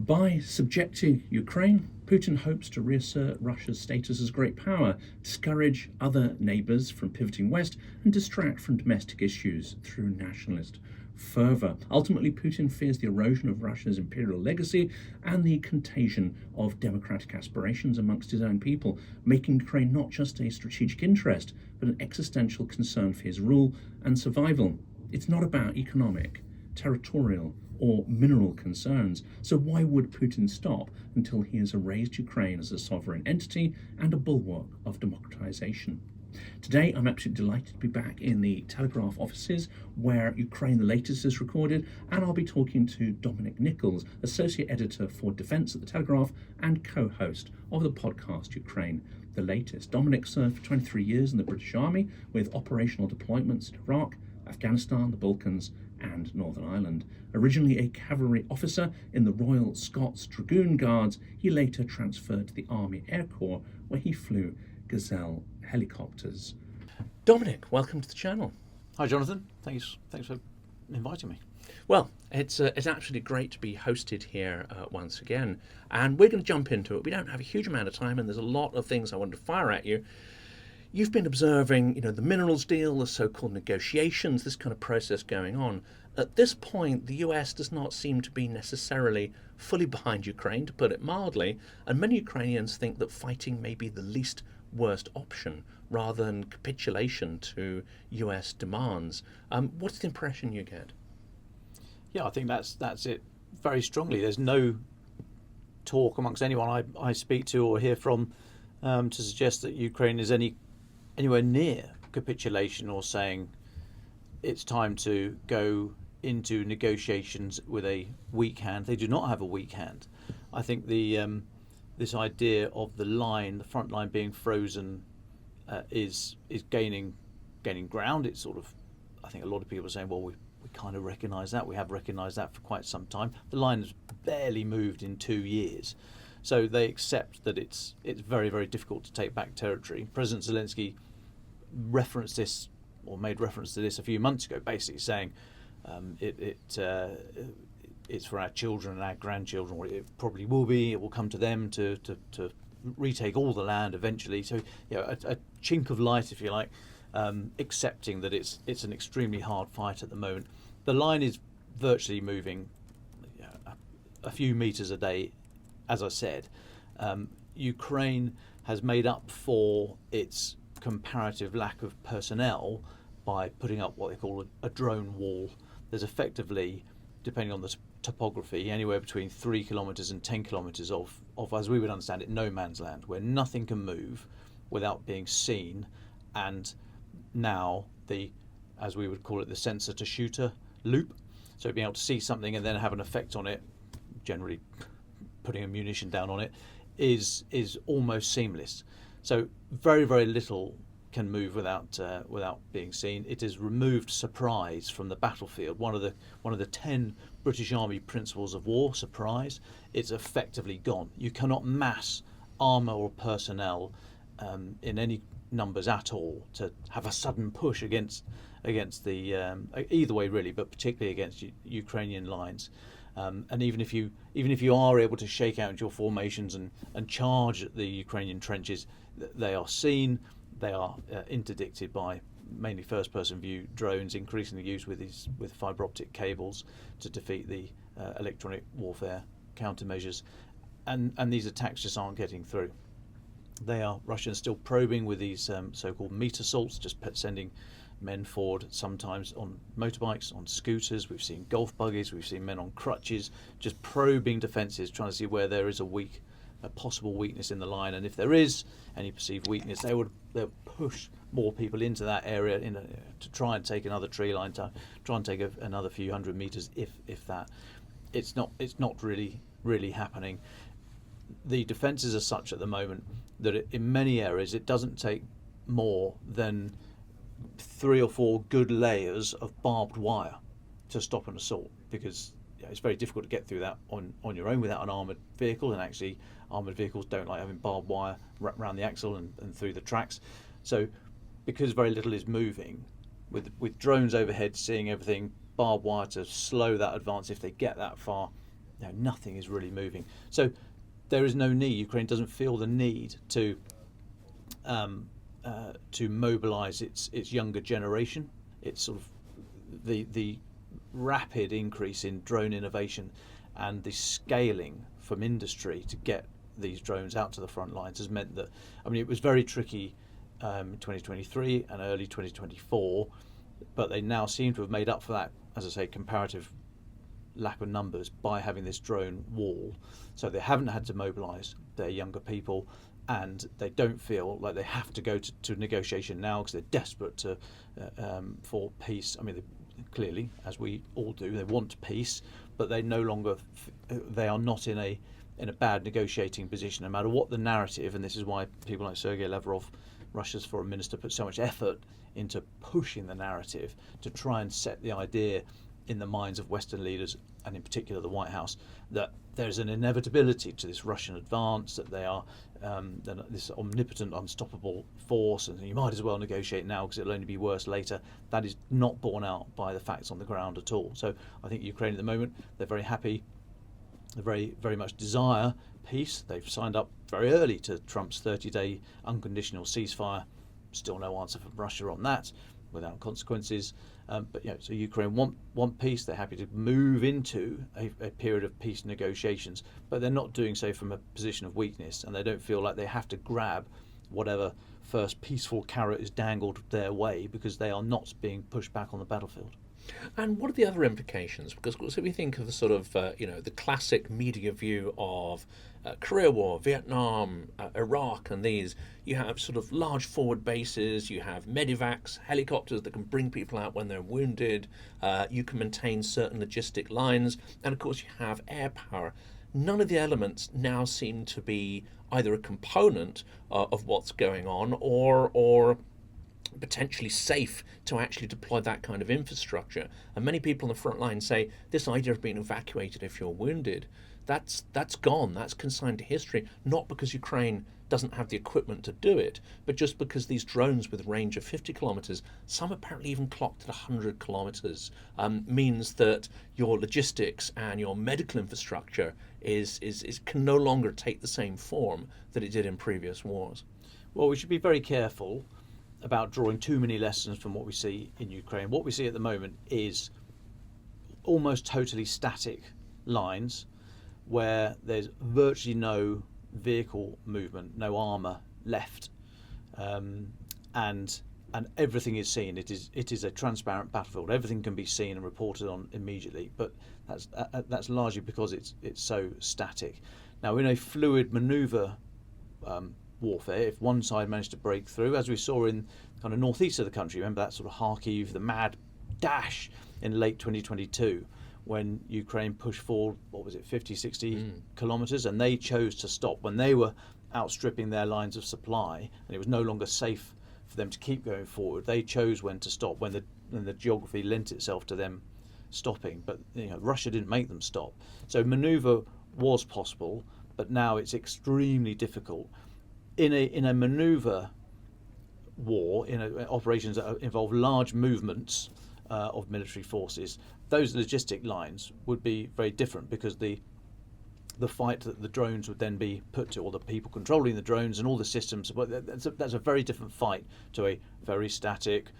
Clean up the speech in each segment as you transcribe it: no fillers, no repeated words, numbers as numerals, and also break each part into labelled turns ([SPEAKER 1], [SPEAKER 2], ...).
[SPEAKER 1] By subjecting Ukraine, Putin hopes to reassert Russia's status as great power, discourage other neighbours from pivoting west, and distract from domestic issues through nationalist fervour. Ultimately, Putin fears the erosion of Russia's imperial legacy and the contagion of democratic aspirations amongst his own people, making Ukraine not just a strategic interest, but an existential concern for his rule and survival. It's not about economic, territorial, or mineral concerns. So why would Putin stop until he has erased Ukraine as a sovereign entity and a bulwark of democratisation? Today, I'm absolutely delighted to be back in the Telegraph offices where Ukraine the Latest is recorded, and I'll be talking to Dominic Nicholls, Associate Editor for Defence at the Telegraph and co-host of the podcast Ukraine the Latest. Dominic served for 23 years in the British Army with operational deployments in Iraq, Afghanistan, the Balkans and Northern Ireland. Originally a cavalry officer in the Royal Scots Dragoon Guards, he later transferred to the Army Air Corps where he flew Gazelle helicopters. Dominic, welcome to the channel.
[SPEAKER 2] Hi Jonathan, thanks for inviting me.
[SPEAKER 1] Well, it's absolutely great to be hosted here once again, and we're going to jump into it. We don't have a huge amount of time and there's a lot of things I want to fire at you. You've been observing, the minerals deal, the so-called negotiations, this kind of process going on. At this point, the US does not seem to be necessarily fully behind Ukraine, to put it mildly, and many Ukrainians think that fighting may be the least worst option rather than capitulation to US demands. What's the impression you get?
[SPEAKER 2] Yeah, I think that's it very strongly. There's no talk amongst anyone I speak to or hear from to suggest that Ukraine is anywhere near capitulation or saying it's time to go into negotiations with a weak hand. They do not have a weak hand. I think this idea of the front line being frozen is gaining ground. It's sort of, I think a lot of people are saying, well, we kind of recognise that. We have recognised that for quite some time. The line has barely moved in 2 years. So they accept that it's very, very difficult to take back territory. President Zelensky referenced this, or made reference to this a few months ago, basically saying it's for our children and our grandchildren, or it probably will be. It will come to them to retake all the land eventually. So a chink of light, if you like, accepting that it's an extremely hard fight at the moment. The line is virtually moving a few meters a day. As I said, Ukraine has made up for its comparative lack of personnel by putting up what they call a drone wall. There's effectively, depending on the topography, anywhere between 3 kilometres and 10 kilometres of, as we would understand it, no man's land, where nothing can move without being seen. And now as we would call it, the sensor to shooter loop. So being able to see something and then have an effect on it, generally putting a munition down on it, is almost seamless. So very, very little can move without being seen. It has removed surprise from the battlefield. One of the 10 British Army principles of war, surprise. It's effectively gone. You cannot mass armour or personnel in any numbers at all to have a sudden push against the either way really, but particularly against Ukrainian lines. And even if you are able to shake out your formations and charge at the Ukrainian trenches, they are seen. They are interdicted by mainly first-person view drones, increasingly used with fibre optic cables to defeat the electronic warfare countermeasures, and these attacks just aren't getting through. Russians still probing with these so-called meat assaults, just sending men forward, sometimes on motorbikes, on scooters. We've seen golf buggies, we've seen men on crutches, just probing defences, trying to see where there is a possible weakness in the line, and if there is any perceived weakness, they'll push more people into that area to try and take another tree line, to try and take another few hundred metres, if that. It's not really happening. The defences are such at the moment that in many areas it doesn't take more than 3 or 4 good layers of barbed wire to stop an assault, because it's very difficult to get through that on your own without an armoured vehicle, and actually armoured vehicles don't like having barbed wire wrapped around the axle and through the tracks. So because very little is moving, with drones overhead seeing everything, barbed wire to slow that advance if they get that far, nothing is really moving. So there is no need. Ukraine doesn't feel the need to mobilise its younger generation. It's sort of the rapid increase in drone innovation and the scaling from industry to get these drones out to the front lines has meant that, it was very tricky in 2023 and early 2024, but they now seem to have made up for that, as I say, comparative lack of numbers by having this drone wall. So they haven't had to mobilise their younger people, and they don't feel like they have to go to negotiation now because they're desperate for peace. Clearly, as we all do, they want peace, but they no longer they are not in a bad negotiating position, no matter what the narrative. And this is why people like Sergei Lavrov, Russia's foreign minister, put so much effort into pushing the narrative to try and set the idea in the minds of Western leaders, and in particular the White House, that there's an inevitability to this Russian advance, that they are this omnipotent, unstoppable force, and you might as well negotiate now because it'll only be worse later. That is not borne out by the facts on the ground at all. So I think Ukraine at the moment, they're very happy, they very, very much desire peace. They've signed up very early to Trump's 30-day unconditional ceasefire. Still no answer from Russia on that, without consequences. So Ukraine want peace. They're happy to move into a period of peace negotiations, but they're not doing so from a position of weakness, and they don't feel like they have to grab whatever first peaceful carrot is dangled their way, because they are not being pushed back on the battlefield.
[SPEAKER 3] And what are the other implications? Because if we think of the sort of, the classic media view of Korea War, Vietnam, Iraq, and these, you have sort of large forward bases, you have medivacs, helicopters that can bring people out when they're wounded, you can maintain certain logistic lines, and of course you have air power. None of the elements now seem to be either a component of what's going on or potentially safe to actually deploy that kind of infrastructure. And many people on the front line say this idea of being evacuated if you're wounded, that's gone, that's consigned to history, not because Ukraine doesn't have the equipment to do it, but just because these drones with a range of 50 kilometers, some apparently even clocked at 100 kilometers, means that your logistics and your medical infrastructure can no longer take the same form that it did in previous wars.
[SPEAKER 2] Well, we should be very careful about drawing too many lessons from what we see in Ukraine. What we see at the moment is almost totally static lines where there's virtually no vehicle movement, no armour left, and everything is seen. It is a transparent battlefield. Everything can be seen and reported on immediately, but that's largely because it's so static. Now, in a fluid manoeuvre warfare, if one side managed to break through, as we saw in kind of northeast of the country, remember that sort of Kharkiv, the mad dash in late 2022 when Ukraine pushed forward, 50-60 kilometres, and they chose to stop when they were outstripping their lines of supply and it was no longer safe for them to keep going forward. They chose when to stop, when the geography lent itself to them stopping, but Russia didn't make them stop. So manoeuvre was possible, but now it's extremely difficult. In a manoeuvre war, in operations that involve large movements of military forces, those logistic lines would be very different, because the fight that the drones would then be put to, or the people controlling the drones and all the systems, that's a very different fight to a very static,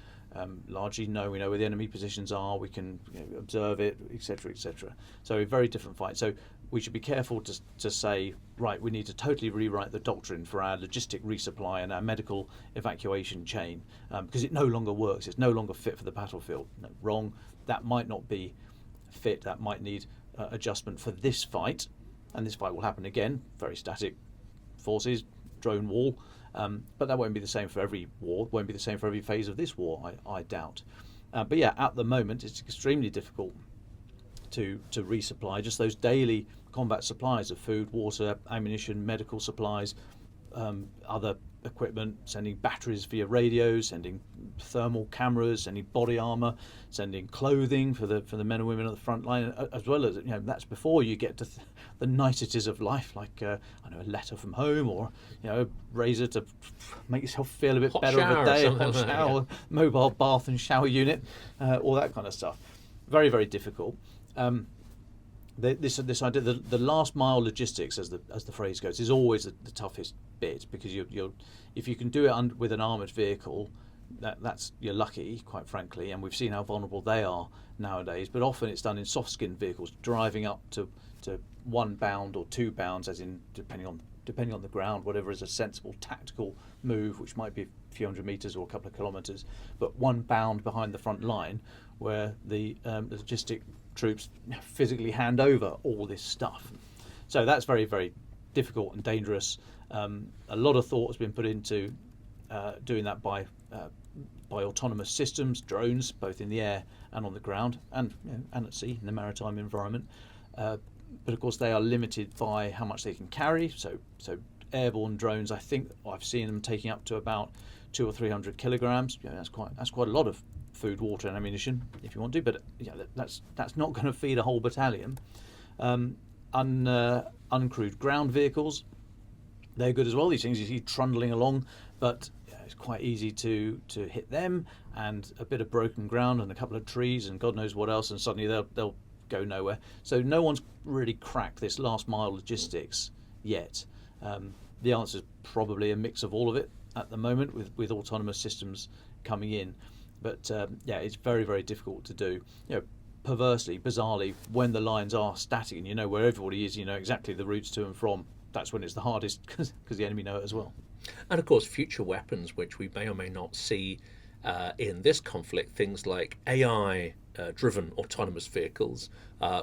[SPEAKER 2] largely we know where the enemy positions are, we can observe it, etc., etc. So a very different fight. So we should be careful to say, right, we need to totally rewrite the doctrine for our logistic resupply and our medical evacuation chain, because it no longer works. It's no longer fit for the battlefield. No, wrong. That might not be fit. That might need adjustment for this fight, and this fight will happen again. Very static forces, drone wall, but that won't be the same for every war. Won't be the same for every phase of this war, I doubt. But yeah, at the moment it's extremely difficult to resupply just those daily combat supplies of food, water, ammunition, medical supplies, other equipment, sending batteries via radios, sending thermal cameras, sending body armour, sending clothing for the men and women at the front line, as well as that's before you get to the niceties of life, like a letter from home, or a razor to make yourself feel a bit
[SPEAKER 3] hot
[SPEAKER 2] better of a day, hot
[SPEAKER 3] like
[SPEAKER 2] shower, mobile bath and shower unit, all that kind of stuff. Very, very difficult. This idea, the last mile logistics, as the phrase goes, is always the toughest bit, because you're if you can do it with an armoured vehicle, that's you're lucky, quite frankly, and we've seen how vulnerable they are nowadays. But often it's done in soft-skinned vehicles, driving up to 1 bound or 2 bounds, as in depending on the ground, whatever is a sensible tactical move, which might be a few hundred metres or a couple of kilometres, but 1 bound behind the front line, where the logistic troops physically hand over all this stuff. So that's very, very difficult and dangerous. A lot of thought has been put into doing that by autonomous systems, drones, both in the air and on the ground, and at sea in the maritime environment. But of course, they are limited by how much they can carry. So airborne drones, I think I've seen them taking up to about 200 or 300 kilograms. That's quite a lot of food, water, and ammunition, if you want to. But that's not going to feed a whole battalion. Uncrewed ground vehicles, they're good as well. These things you see trundling along, but it's quite easy to hit them, and a bit of broken ground and a couple of trees and God knows what else, and suddenly they'll go nowhere. So no one's really cracked this last mile logistics yet. The answer is probably a mix of all of it at the moment, with autonomous systems coming in. But it's very, very difficult to do. Perversely, bizarrely, when the lines are static and you know where everybody is, you know exactly the routes to and from, that's when it's the hardest, because the enemy know it as well.
[SPEAKER 3] And of course, future weapons, which we may or may not see in this conflict, things like AI-driven autonomous vehicles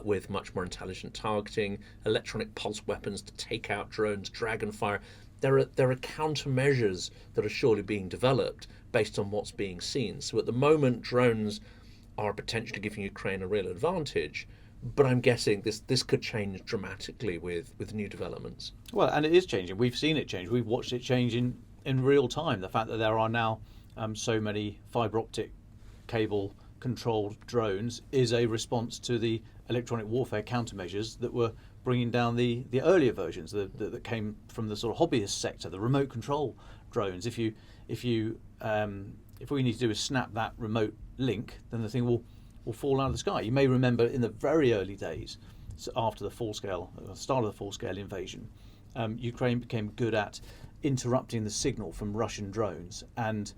[SPEAKER 3] with much more intelligent targeting, electronic pulse weapons to take out drones, dragon fire. There are countermeasures that are surely being developed based on what's being seen. So at the moment, drones are potentially giving Ukraine a real advantage, but I'm guessing this could change dramatically with new developments.
[SPEAKER 2] Well, and it is changing. We've seen it change. We've watched it change in real time. The fact that there are now so many fibre optic cable controlled drones is a response to the electronic warfare countermeasures that were bringing down the earlier versions that came from the sort of hobbyist sector, the remote control drones. If we need to do is snap that remote link, then the thing will fall out of the sky. You may remember in the very early days, so after the start of the full-scale invasion, Ukraine became good at interrupting the signal from Russian drones. And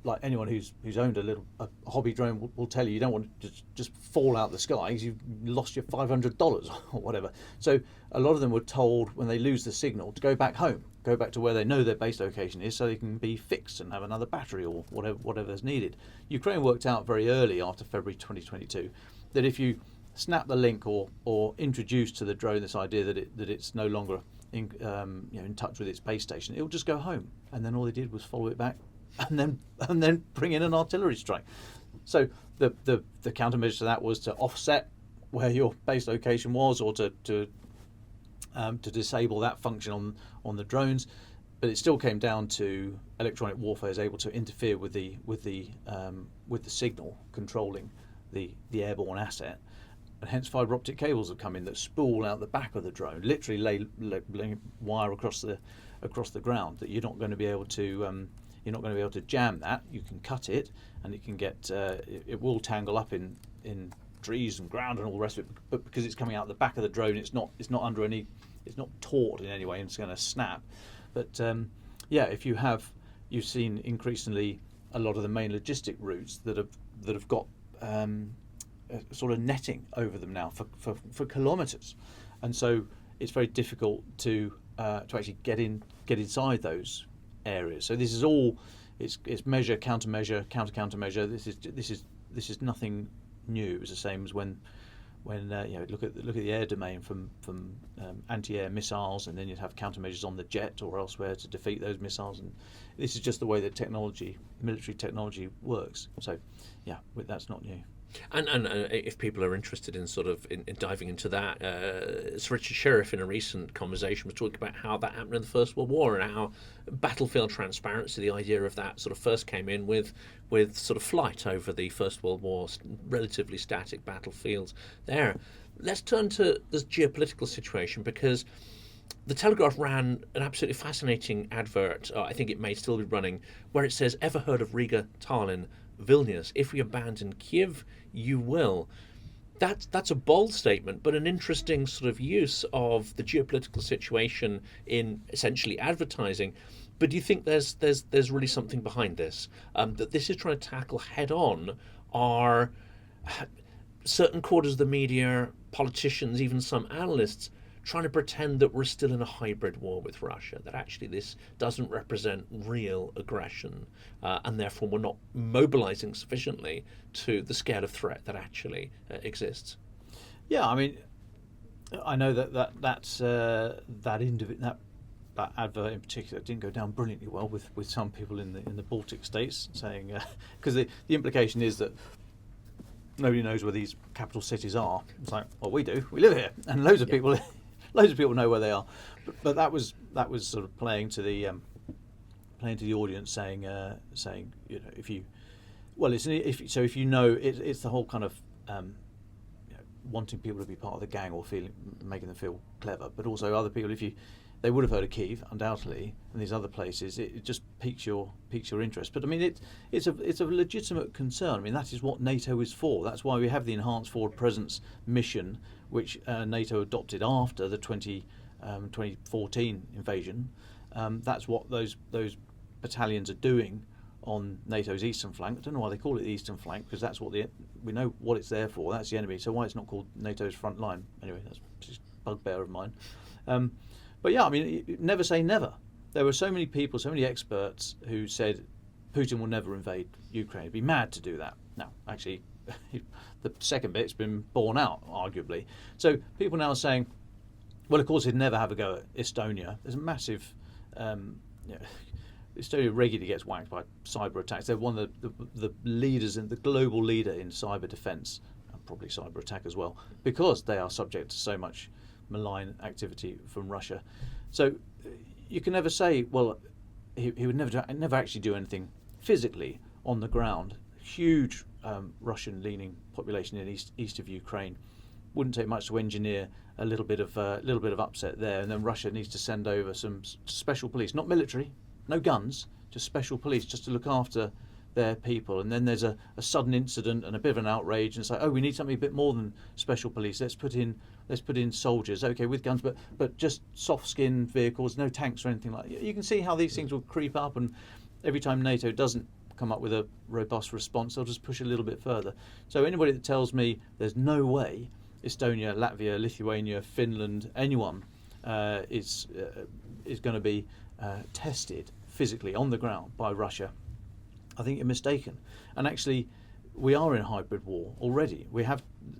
[SPEAKER 2] like anyone who's owned a hobby drone will tell you don't want to just fall out of the sky because you've lost your $500 or whatever. So a lot of them were told when they lose the signal to go back home, go back to where they know their base location is, so they can be fixed and have another battery or whatever's needed. Ukraine worked out very early after February 2022 that if you snap the link or introduce to the drone this idea that it's no longer in touch with its base station, it will just go home. And then all they did was follow it back and then bring in an artillery strike. So the countermeasure to that was to offset where your base location was, or to disable that function on the drones. But it still came down to electronic warfare is able to interfere with the signal controlling the airborne asset, and hence fibre optic cables have come in that spool out the back of the drone, literally lay wire across the ground, that you're not going to be able to jam that. You can cut it, and it can get it will tangle up in trees and ground and all the rest of it. But because it's coming out the back of the drone, it's not taut in any way, and it's going to snap. But you've seen increasingly a lot of the main logistic routes that have got sort of netting over them now for kilometres, and so it's very difficult to actually get inside those areas. So this is all it's measure, countermeasure, countermeasure. This is nothing new. It was the same as when look at the air domain from anti-air missiles, and then you'd have countermeasures on the jet or elsewhere to defeat those missiles. And this is just the way that military technology works. So that's not new.
[SPEAKER 3] And if people are interested in sort of in diving into that, Sir Richard Sheriff in a recent conversation was talking about how that happened in the First World War, and how battlefield transparency, the idea of that, sort of first came in with sort of flight over the First World War, relatively static battlefields there. Let's turn to this geopolitical situation, because the Telegraph ran an absolutely fascinating advert, I think it may still be running, where it says, "Ever heard of Riga, Tallinn, Vilnius? If we abandon Kiev, you will." That's a bold statement, but an interesting sort of use of the geopolitical situation in essentially advertising. But do you think there's really something behind this? That this is trying to tackle head on are certain quarters of the media, politicians, even some analysts trying to pretend that we're still in a hybrid war with Russia, that actually this doesn't represent real aggression, and therefore we're not mobilizing sufficiently to the scale of threat that actually exists.
[SPEAKER 2] Yeah, I mean, I know that advert in particular didn't go down brilliantly well with some people in the Baltic states, saying because the implication is that nobody knows where these capital cities are. It's like, well, we do. We live here, and loads of people know where they are. But that was sort of playing to the audience, saying if you know it's the whole kind of wanting people to be part of the gang or making them feel clever, but also other people, they would have heard of Kyiv undoubtedly, and these other places. It just piques your interest. But I mean, it's a legitimate concern. I mean, that is what NATO is for. That's why we have the enhanced forward presence mission, which NATO adopted after the 2014 invasion. That's what those battalions are doing on NATO's eastern flank. I don't know why they call it the eastern flank, because that's what we know what it's there for. That's the enemy. So why it's not called NATO's front line? Anyway, that's just a bugbear of mine. But yeah, I mean, never say never. There were so many people, so many experts who said Putin will never invade Ukraine. He'd be mad to do that. Now, actually, the second bit's been borne out, arguably. So people now are saying, well, of course, he'd never have a go at Estonia. There's a massive... Estonia regularly gets whacked by cyber attacks. They're one of the leaders, the global leader in cyber defence, and probably cyber attack as well, because they are subject to so much malign activity from Russia. So you can never say, well, he would never actually do anything physically on the ground. Huge Russian-leaning population in east of Ukraine. Wouldn't take much to engineer a little bit of upset there, and then Russia needs to send over some special police, not military, no guns, just special police, just to look after their people. And then there's a sudden incident and a bit of an outrage, and it's like, oh, we need something a bit more than special police. Let's put in soldiers, okay, with guns, but just soft-skinned vehicles, no tanks or anything like that. You can see how these things will creep up, and every time NATO doesn't come up with a robust response, they'll just push a little bit further. So anybody that tells me there's no way Estonia, Latvia, Lithuania, Finland, anyone is going to be tested physically on the ground by Russia, I think you're mistaken. And actually, we are in a hybrid war already.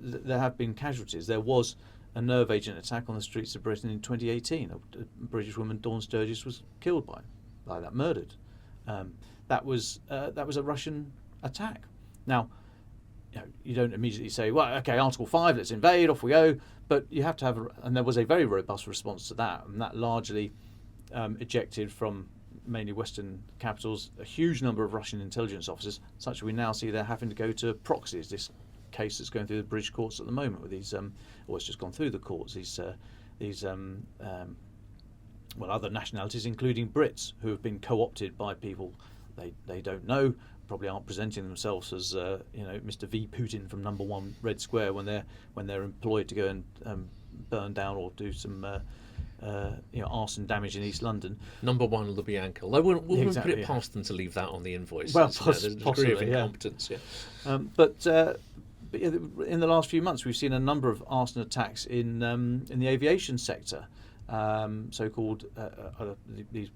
[SPEAKER 2] There have been casualties. There was a nerve agent attack on the streets of Britain in 2018. A British woman, Dawn Sturgis, was killed by that, murdered. That was a Russian attack. Now, you don't immediately say, well, okay, Article 5, let's invade, off we go. But you have to have, and there was a very robust response to that, and that largely ejected from mainly Western capitals a huge number of Russian intelligence officers, such that we now see they're having to go to proxies. This case that's going through the British courts at the moment with these, or it's just gone through the courts, other nationalities, including Brits, who have been co-opted by people they don't know, probably aren't presenting themselves as Mr. V. Putin from Number 1 Red Square when they're employed to go and burn down or do some arson damage in East London.
[SPEAKER 3] Number 1 Lubyanka. I wouldn't
[SPEAKER 2] Exactly,
[SPEAKER 3] put it past them to leave that on the invoice.
[SPEAKER 2] Well,
[SPEAKER 3] there's a degree of
[SPEAKER 2] possibly,
[SPEAKER 3] incompetence. Yeah.
[SPEAKER 2] But in the last few months, we've seen a number of arson attacks in the aviation sector, so-called these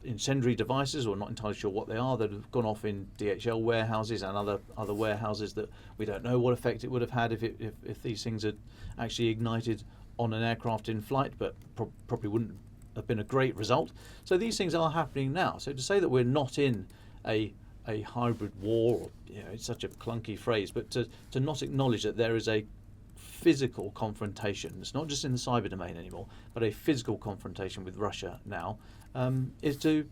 [SPEAKER 2] incendiary devices, or not entirely sure what they are, that have gone off in DHL warehouses and other warehouses that we don't know what effect it would have had if these things had actually ignited on an aircraft in flight, but probably wouldn't have been a great result. So these things are happening now. So to say that we're not in a hybrid war, it's such a clunky phrase, but to not acknowledge that there is a physical confrontation, it's not just in the cyber domain anymore, but a physical confrontation with Russia now, is to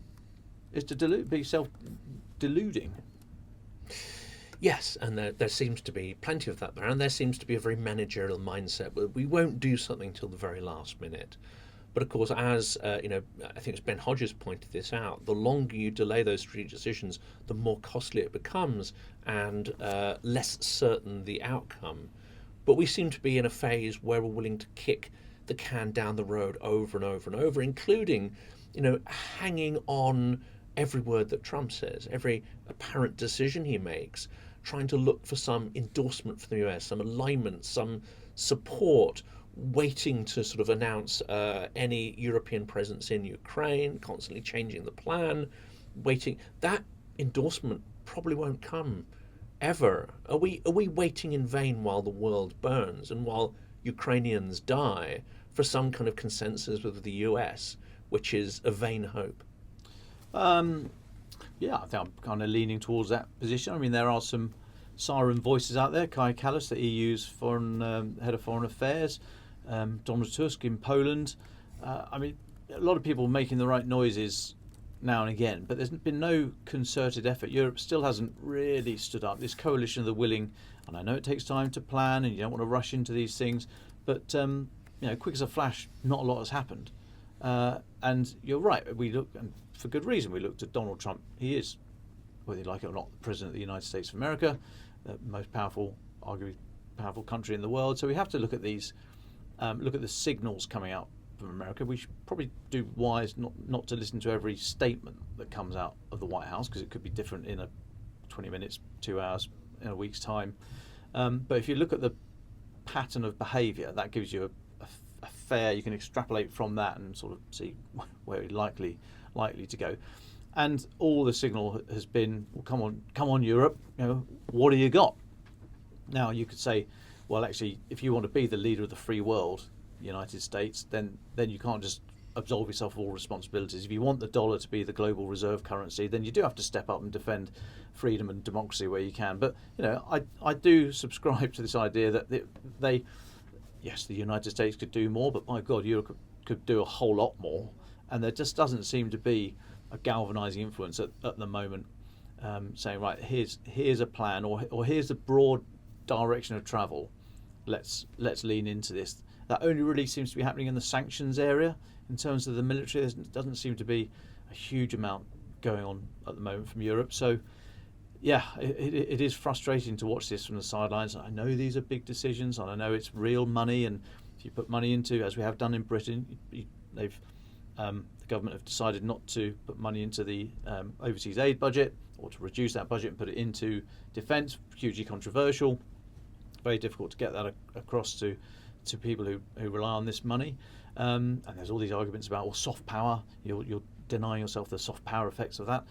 [SPEAKER 2] be self-deluding.
[SPEAKER 3] Yes, and there seems to be plenty of that there, and there seems to be a very managerial mindset where we won't do something till the very last minute. But of course, as I think it's Ben Hodges pointed this out, the longer you delay those strategic decisions, the more costly it becomes and less certain the outcome. But we seem to be in a phase where we're willing to kick the can down the road over and over and over, including, hanging on every word that Trump says, every apparent decision he makes, trying to look for some endorsement from the US, some alignment, some support, waiting to sort of announce any European presence in Ukraine, constantly changing the plan, waiting. That endorsement probably won't come ever. Are we waiting in vain while the world burns and while Ukrainians die for some kind of consensus with the US, which is a vain hope?
[SPEAKER 2] Yeah, I think I'm kind of leaning towards that position. I mean, there are some siren voices out there. Kai Kallas, the EU's head of foreign affairs, Donald Tusk in Poland. I mean, a lot of people making the right noises now and again, but there's been no concerted effort. Europe still hasn't really stood up. This coalition of the willing, and I know it takes time to plan, and you don't want to rush into these things, but quick as a flash, not a lot has happened. And you're right. We look, and for good reason, we looked at Donald Trump. He is, whether you like it or not, the president of the United States of America, the most powerful, arguably powerful country in the world. So we have to look at these, look at the signals coming out from America. We should probably do wise not to listen to every statement that comes out of the White House, because it could be different in 20 minutes, 2 hours, in a week's time. But if you look at the pattern of behaviour, that gives you a fair, you can extrapolate from that and sort of see where it's likely to go. And all the signal has been, well, come on, Europe, what do you got? Now you could say, well, actually, if you want to be the leader of the free world, the United States, then you can't just absolve yourself of all responsibilities. If you want the dollar to be the global reserve currency, then you do have to step up and defend freedom and democracy where you can. But I do subscribe to this idea that yes, the United States could do more, but by God, Europe could do a whole lot more. And there just doesn't seem to be a galvanising influence at the moment, saying, right, here's a plan, or here's a broad direction of travel. Let's lean into this. That only really seems to be happening in the sanctions area. In terms of the military, there doesn't seem to be a huge amount going on at the moment from Europe. So, yeah, it is frustrating to watch this from the sidelines. I know these are big decisions, and I know it's real money. And if you put money into, as we have done in Britain, the government have decided not to put money into the overseas aid budget, or to reduce that budget and put it into defence. Hugely controversial. Very difficult to get that across to people who rely on this money. And there's all these arguments about, soft power. You're denying yourself the soft power effects of that.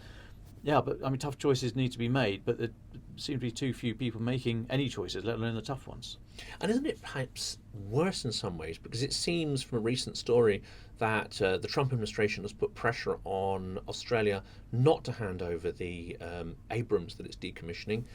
[SPEAKER 2] Yeah, but I mean, tough choices need to be made, but there seem to be too few people making any choices, let alone the tough ones.
[SPEAKER 3] And isn't it perhaps worse in some ways? Because it seems from a recent story that the Trump administration has put pressure on Australia not to hand over the Abrams that it's decommissioning.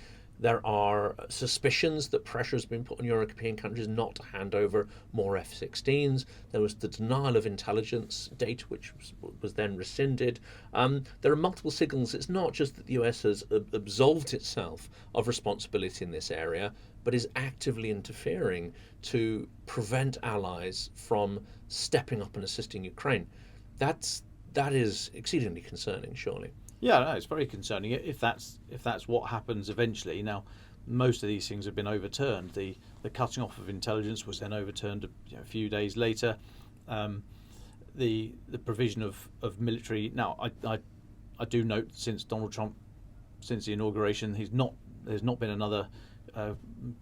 [SPEAKER 3] There are suspicions that pressure has been put on European countries not to hand over more F-16s. There was the denial of intelligence data, which was then rescinded. There are multiple signals. It's not just that the US has absolved itself of responsibility in this area, but is actively interfering to prevent allies from stepping up and assisting Ukraine. That is exceedingly concerning, surely.
[SPEAKER 2] Yeah, no, it's very concerning if that's what happens eventually. Now, most of these things have been overturned. The cutting off of intelligence was then overturned a few days later. The provision of military. Now, I do note since Donald Trump, since the inauguration, there's not been another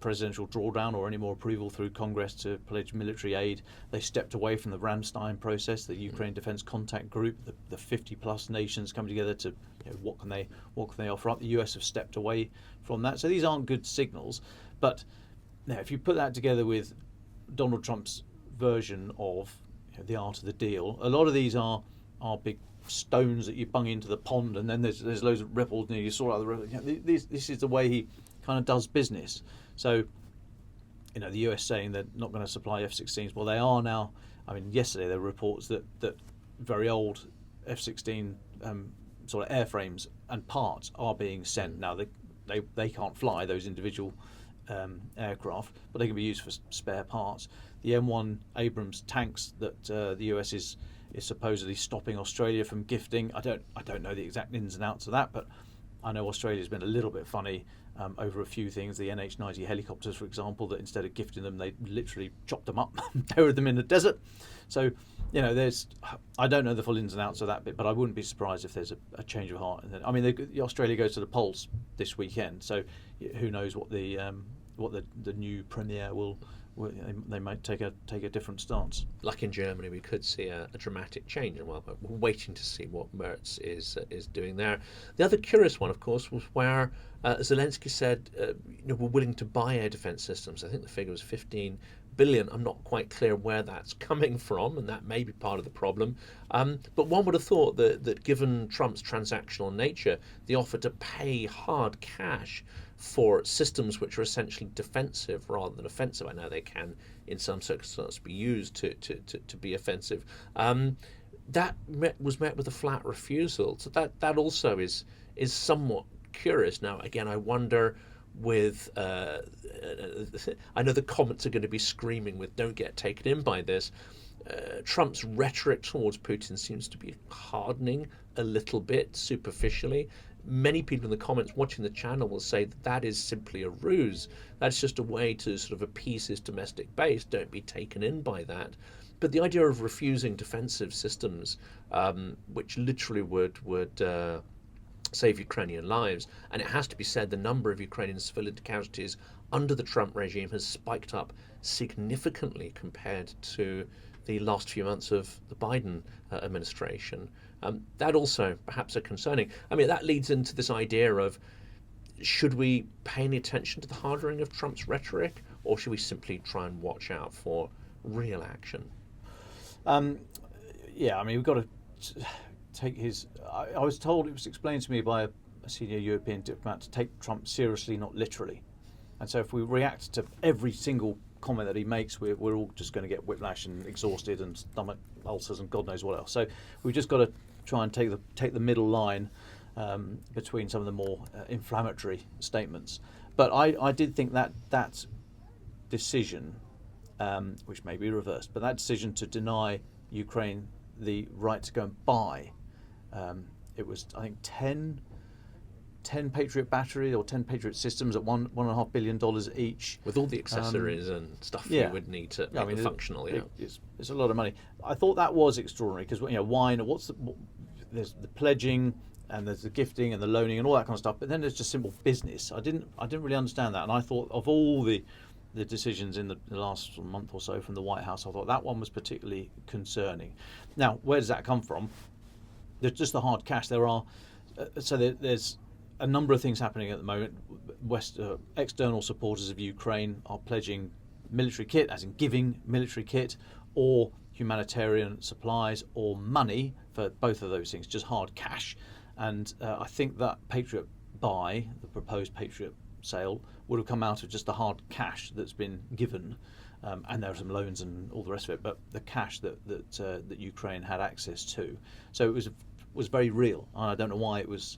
[SPEAKER 2] presidential drawdown or any more approval through Congress to pledge military aid. They stepped away from the Ramstein process, the Ukraine Defence Contact Group, the 50+ nations coming together to what can they offer up. The US have stepped away from that. So these aren't good signals. But now, if you put that together with Donald Trump's version of the art of the deal, a lot of these are big stones that you bung into the pond, and then there's loads of ripples, and you sort out the ripples. This is the way he kind of does business. So, the US saying they're not going to supply F-16s. Well, they are now. I mean, yesterday there were reports that very old F-16 sort of airframes and parts are being sent. Now they can't fly those individual aircraft, but they can be used for spare parts. The M1 Abrams tanks that the US is supposedly stopping Australia from gifting. I don't know the exact ins and outs of that, but I know Australia's been a little bit funny over a few things. The NH-90 helicopters, for example, that instead of gifting them, they literally chopped them up, buried them in the desert. So, I don't know the full ins and outs of that bit, but I wouldn't be surprised if there's a change of heart. I mean, Australia goes to the polls this weekend, so who knows what the new premier will. They might take a different stance.
[SPEAKER 3] Like in Germany, we could see a dramatic change, and we're waiting to see what Merz is doing there. The other curious one, of course, was where Zelensky said, we're willing to buy air defence systems. I think the figure was 15 billion. I'm not quite clear where that's coming from, and that may be part of the problem. But one would have thought that given Trump's transactional nature, the offer to pay hard cash for systems which are essentially defensive rather than offensive. I know they can, in some circumstances, be used to be offensive. That was met with a flat refusal. So that also is somewhat curious. Now, again, I wonder with I know the comments are going to be screaming with "don't get taken in by this." Trump's rhetoric towards Putin seems to be hardening a little bit superficially. Many people in the comments watching the channel will say that is simply a ruse. That's just a way to sort of appease his domestic base. Don't be taken in by that. But the idea of refusing defensive systems, which literally would save Ukrainian lives, and it has to be said the number of Ukrainian civilian casualties under the Trump regime has spiked up significantly compared to the last few months of the Biden administration. That also perhaps are concerning. I mean, that leads into this idea of, should we pay any attention to the hardening of Trump's rhetoric, or should we simply try and watch out for real action?
[SPEAKER 2] We've got to take his... I was told, it was explained to me by a senior European diplomat, to take Trump seriously, not literally. And so if we react to every single comment that he makes, we're all just going to get whiplash and exhausted and stomach ulcers and God knows what else. So we've just got to try and take the middle line between some of the more inflammatory statements. But I did think that decision, which may be reversed, but that decision to deny Ukraine the right to go and buy, it was, I think, 10 Patriot batteries or 10 Patriot systems at $1.5 billion each,
[SPEAKER 3] with all the accessories and stuff you would need to make it functional.
[SPEAKER 2] It's a lot of money. I thought that was extraordinary because wine. There's the pledging and there's the gifting and the loaning and all that kind of stuff, but then there's just simple business. I didn't really understand that, and I thought of all the decisions in the last month or so from the White House, I thought that one was particularly concerning. Now, where does that come from? There's just the hard cash. There's a number of things happening at the moment. External supporters of Ukraine are pledging military kit, as in giving military kit, or humanitarian supplies, or money for both of those things, just hard cash. And I think that Patriot buy, the proposed Patriot sale, would have come out of just the hard cash that's been given, and there are some loans and all the rest of it, but the cash that Ukraine had access to. So it was very real, and I don't know why it was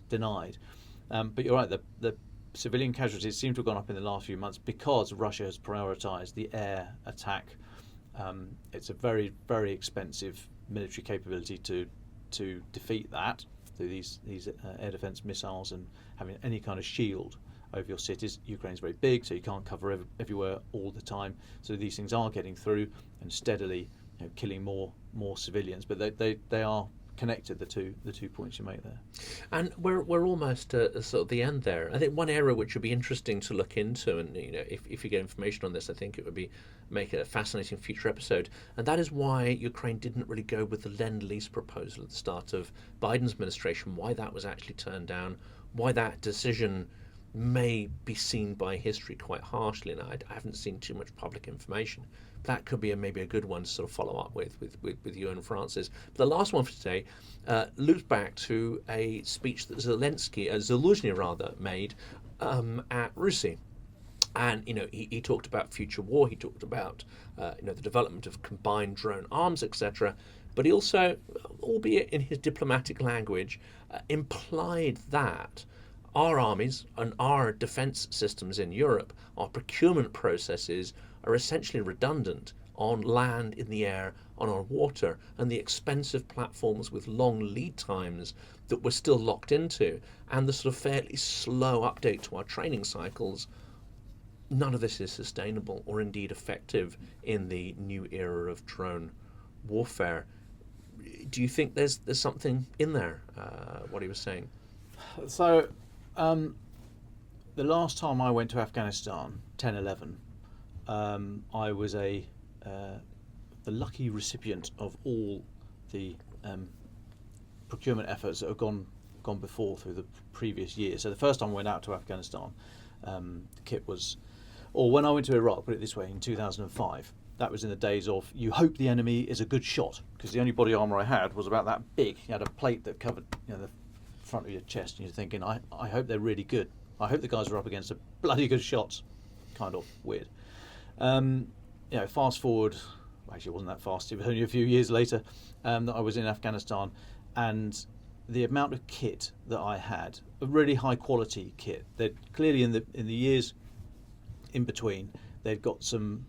[SPEAKER 2] denied. But you're right, the civilian casualties seem to have gone up in the last few months because Russia has prioritised the air attack. It's a very, very expensive military capability to defeat that through these air defence missiles and having any kind of shield over your cities. Ukraine's very big, so you can't cover everywhere all the time. So these things are getting through and steadily killing more civilians. But they are connected, the two points you make there.
[SPEAKER 3] And we're almost at sort of the end there. I think one area which would be interesting to look into, and if you get information on this, I think it would make it a fascinating future episode. And that is why Ukraine didn't really go with the Lend-Lease proposal at the start of Biden's administration, why that was actually turned down, why that decision may be seen by history quite harshly. And I haven't seen too much public information. That could be maybe a good one to sort of follow up with you and Francis. But the last one for today loops back to a speech that Zelensky made at Russia. And he talked about future war. He talked about the development of combined drone arms, etc. But he also, albeit in his diplomatic language, implied that our armies and our defence systems in Europe, our procurement processes, are essentially redundant on land, in the air, on water, and the expensive platforms with long lead times that we're still locked into, and the sort of fairly slow update to our training cycles, none of this is sustainable or indeed effective in the new era of drone warfare. Do you think there's something in there, what he was saying?
[SPEAKER 2] So, the last time I went to Afghanistan, 10/11, I was the lucky recipient of all the procurement efforts that have gone before through the previous year. So the first time I went out to Afghanistan, the kit was, or when I went to Iraq, put it this way, in 2005, that was in the days of you hope the enemy is a good shot, because the only body armour I had was about that big. You had a plate that covered the front of your chest, and you're thinking, I hope they're really good. I hope the guys are up against a bloody good shots. Kind of weird. Fast forward, actually it wasn't that fast, it was only a few years later that I was in Afghanistan, and the amount of kit that I had, a really high quality kit, that clearly in the years in between, they'd got some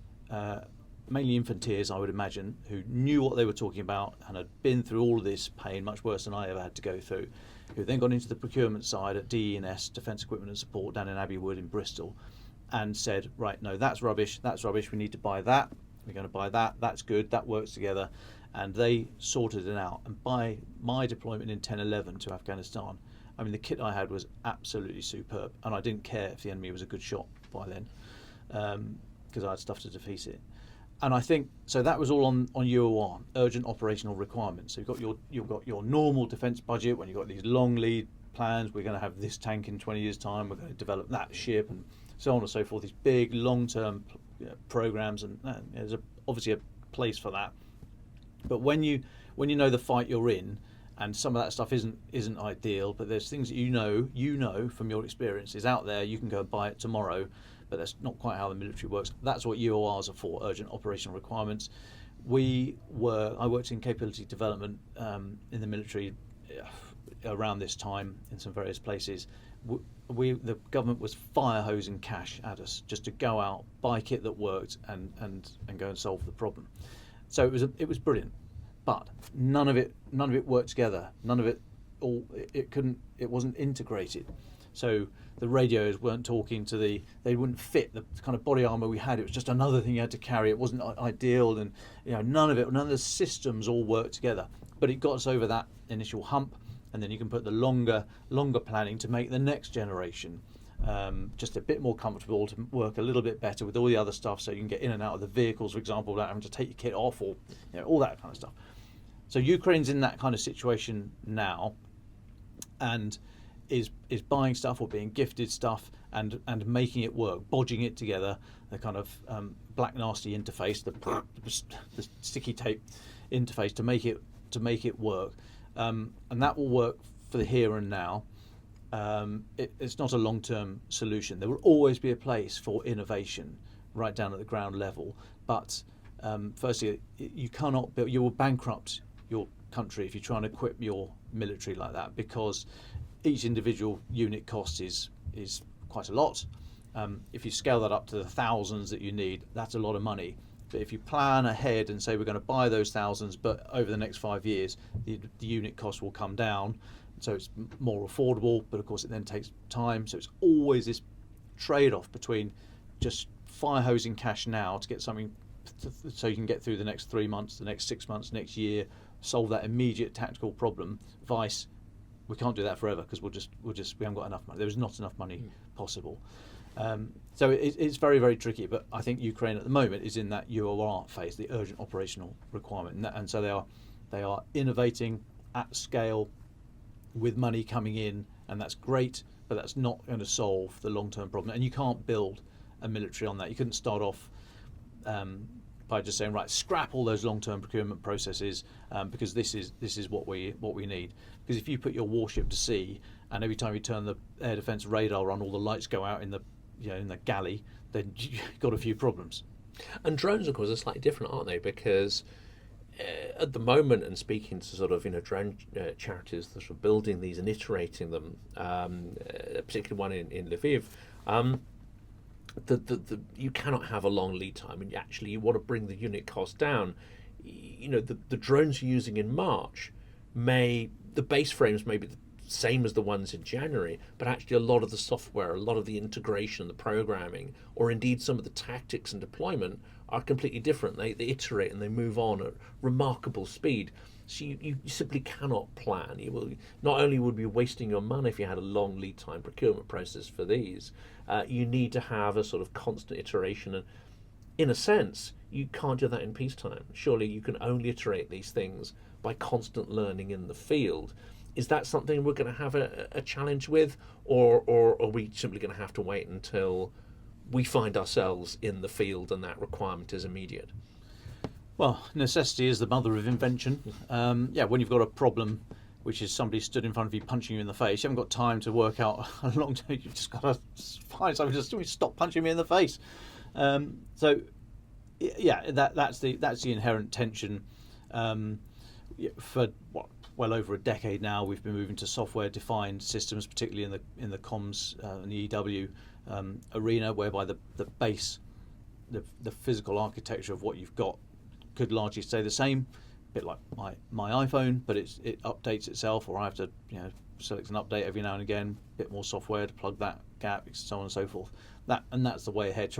[SPEAKER 2] mainly infanteers, I would imagine, who knew what they were talking about and had been through all of this pain, much worse than I ever had to go through, who then got into the procurement side at DE&S, Defence Equipment and Support, down in Abbey Wood in Bristol, and said, right, no, that's rubbish, we need to buy that, we're going to buy that, that's good, that works together. And they sorted it out. And by my deployment in 10/11 to Afghanistan, I mean, the kit I had was absolutely superb, and I didn't care if the enemy was a good shot by then, because I had stuff to defeat it. And I think so. That was all on UOR, urgent operational requirements. So you've got your normal defence budget when you've got these long lead plans. We're going to have this tank in 20 years' time. We're going to develop that ship, and so on and so forth. These big long-term programs, and there's obviously a place for that. But when you know the fight you're in, and some of that stuff isn't ideal, but there's things that you know from your experiences out there, you can go and buy it tomorrow, but that's not quite how the military works. That's what UORs are for, urgent operational requirements. I worked in capability development in the military around this time in some various places. The government was fire hosing cash at us just to go out, buy kit that worked, and go and solve the problem. So it was brilliant, but none of it worked together. None of it it wasn't integrated. So the radios weren't talking to they wouldn't fit the kind of body armour we had. It was just another thing you had to carry. It wasn't ideal, and none of the systems all worked together. But it got us over that initial hump, and then you can put the longer planning to make the next generation just a bit more comfortable, to work a little bit better with all the other stuff, so you can get in and out of the vehicles, for example, without having to take your kit off, or all that kind of stuff. So Ukraine's in that kind of situation now, and is buying stuff or being gifted stuff and making it work, bodging it together, the kind of black nasty interface, the sticky tape interface to make it work, and that will work for the here and now. It's not a long-term solution. There will always be a place for innovation right down at the ground level, but firstly, you will bankrupt your country if you try and equip your military like that, because each individual unit cost is quite a lot. If you scale that up to the thousands that you need, that's a lot of money. But if you plan ahead and say we're going to buy those thousands, but over the next 5 years the unit cost will come down, so it's more affordable, but of course it then takes time. So it's always this trade-off between just fire hosing cash now to get something so you can get through the next 3 months, the next 6 months, next year, solve that immediate tactical problem, vice we can't do that forever because we haven't got enough money. There is not enough money possible. So it's very, very tricky, but I think Ukraine at the moment is in that UOR phase, the urgent operational requirement, and so they are innovating at scale with money coming in, and that's great, but that's not going to solve the long-term problem. And you can't build a military on that. You couldn't start off by just saying, right, scrap all those long-term procurement processes because this is what we need. Because if you put your warship to sea, and every time you turn the air defence radar on, all the lights go out in the galley, then you've got a few problems.
[SPEAKER 3] And drones, of course, are slightly different, aren't they? Because at the moment, and speaking to sort of drone charities that are building these and iterating them, particularly one in Lviv, you cannot have a long lead time, and actually you want to bring the unit cost down. The drones you're using in March the base frames may be the same as the ones in January, but actually a lot of the software, a lot of the integration, the programming, or indeed some of the tactics and deployment are completely different. They iterate and they move on at remarkable speed. So you simply cannot plan. Not only would you be wasting your money if you had a long lead time procurement process for these, you need to have a sort of constant iteration. And in a sense, you can't do that in peacetime. Surely you can only iterate these things by constant learning in the field. Is that something we're going to have a challenge with, or are we simply going to have to wait until we find ourselves in the field and that requirement is immediate?
[SPEAKER 2] Well, necessity is the mother of invention. When you've got a problem, which is somebody stood in front of you punching you in the face, you haven't got time to work out a long time. You've just got to find something to stop punching me in the face. That's the inherent tension. For well over a decade now, we've been moving to software-defined systems, particularly in the comms and the EW arena, whereby the base, the physical architecture of what you've got could largely stay the same, a bit like my iPhone, but it updates itself, or I have to select an update every now and again, a bit more software to plug that gap, so on and so forth. That's the way ahead.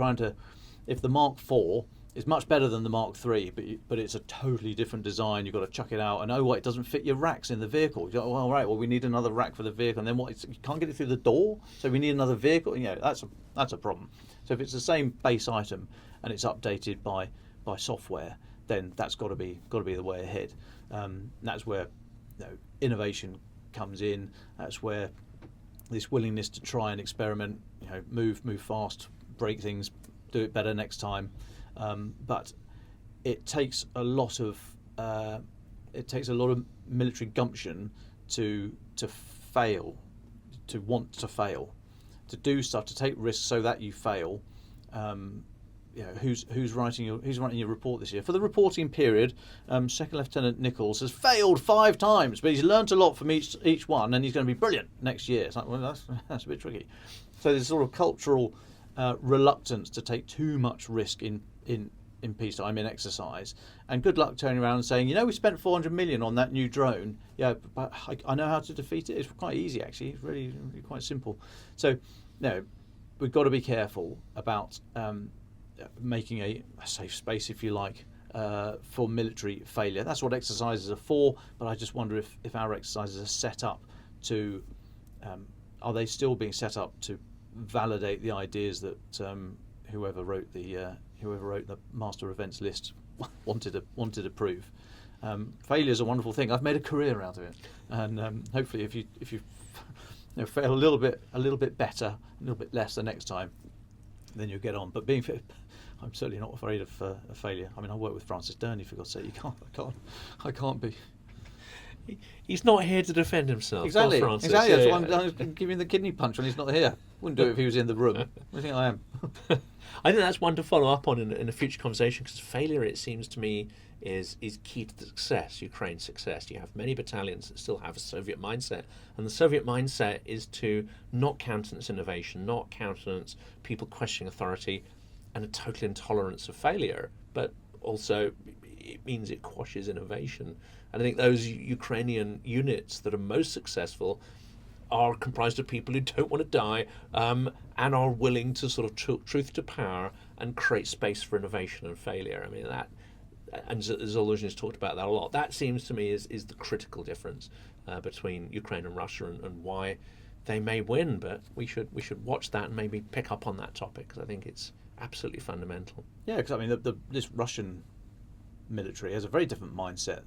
[SPEAKER 2] If the Mark IV is much better than the Mark III, but it's a totally different design, you've got to chuck it out, and it doesn't fit your racks in the vehicle. You go, well, we need another rack for the vehicle, and then you can't get it through the door, so we need another vehicle. That's a problem. So if it's the same base item and it's updated by software, then that's got to be the way ahead. That's where innovation comes in. That's where this willingness to try and experiment, move fast, break things, do it better next time. But it takes a lot of military gumption to fail, to want to fail, to do stuff, to take risks so that you fail. Who's writing your report this year? For the reporting period, Second Lieutenant Nicholls has failed 5 times, but he's learnt a lot from each one, and he's going to be brilliant next year. It's like, well, that's a bit tricky. So there's sort of cultural reluctance to take too much risk in peacetime, in exercise, and good luck turning around and saying, we spent 400 million on that new drone. Yeah, but I know how to defeat it. It's quite easy, actually. It's really, really quite simple. So, we've got to be careful about making a safe space, if you like, for military failure. That's what exercises are for, but I just wonder if our exercises are set up to, are they still being set up to validate the ideas that whoever wrote the master events list wanted to prove. Failure is a wonderful thing. I've made a career out of it, and hopefully, if you fail a little bit better, a little bit less the next time, then you'll get on. But I'm certainly not afraid of failure. I mean, I work with Francis Durney, for God's sake. I can't be.
[SPEAKER 3] He's not here to defend himself.
[SPEAKER 2] Exactly.
[SPEAKER 3] Francis.
[SPEAKER 2] Exactly. That's why I'm giving the kidney punch when he's not here. Wouldn't do it if he was in the room. What do you think I am?
[SPEAKER 3] I think that's one to follow up on in a future conversation, because failure, it seems to me, is key to the success, Ukraine's success. You have many battalions that still have a Soviet mindset, and the Soviet mindset is to not countenance innovation, not countenance people questioning authority, and a total intolerance of failure. But also, it means it quashes innovation. And I think those Ukrainian units that are most successful are comprised of people who don't want to die, and are willing to sort of truth to power and create space for innovation and failure. I mean, that, and Zoluzhin has talked about that a lot. That seems to me is the critical difference between Ukraine and Russia, and why they may win. But we should watch that and maybe pick up on that topic, because I think it's absolutely fundamental.
[SPEAKER 2] Yeah, because I mean, this Russian military has a very different mindset.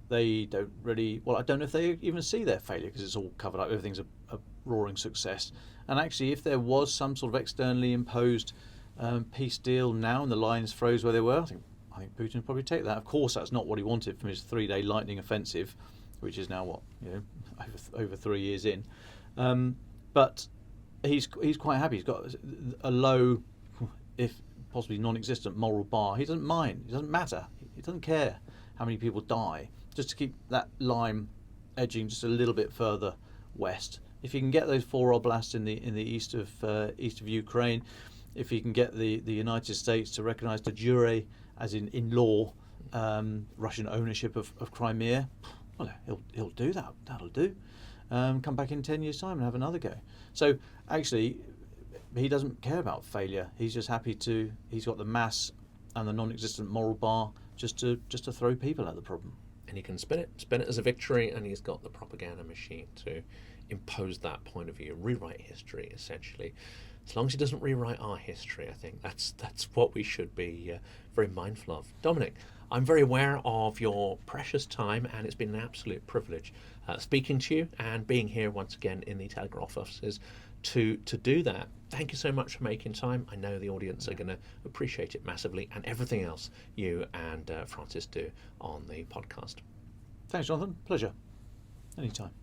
[SPEAKER 2] They don't really, I don't know if they even see their failure, because it's all covered up. Everything's a roaring success. And actually, if there was some sort of externally imposed peace deal now and the lines froze where they were, I think Putin would probably take that. Of course, that's not what he wanted from his 3-day lightning offensive, which is now over 3 years in. But he's quite happy. He's got a low, if possibly non-existent, moral bar. He doesn't mind. It doesn't matter. He doesn't care how many people die, just to keep that line edging just a little bit further west. If you can get those 4 oblasts in the east of Ukraine, if he can get the United States to recognise de jure, as in law, Russian ownership of Crimea, well, he'll do that. That'll do. Come back in 10 years' time and have another go. So actually, he doesn't care about failure. He's just happy to. He's got the mass and the non-existent moral bar just to throw people at the problem.
[SPEAKER 3] And he can spin it as a victory, and he's got the propaganda machine to impose that point of view, rewrite history essentially. As long as he doesn't rewrite our history, I think that's what we should be very mindful of. Dominic, I'm very aware of your precious time, and it's been an absolute privilege speaking to you and being here once again in the Telegraph offices to do that. Thank you so much for making time. I know the audience are going to appreciate it massively, and everything else you and Francis do on the podcast.
[SPEAKER 2] Thanks, Jonathan. Pleasure. Anytime.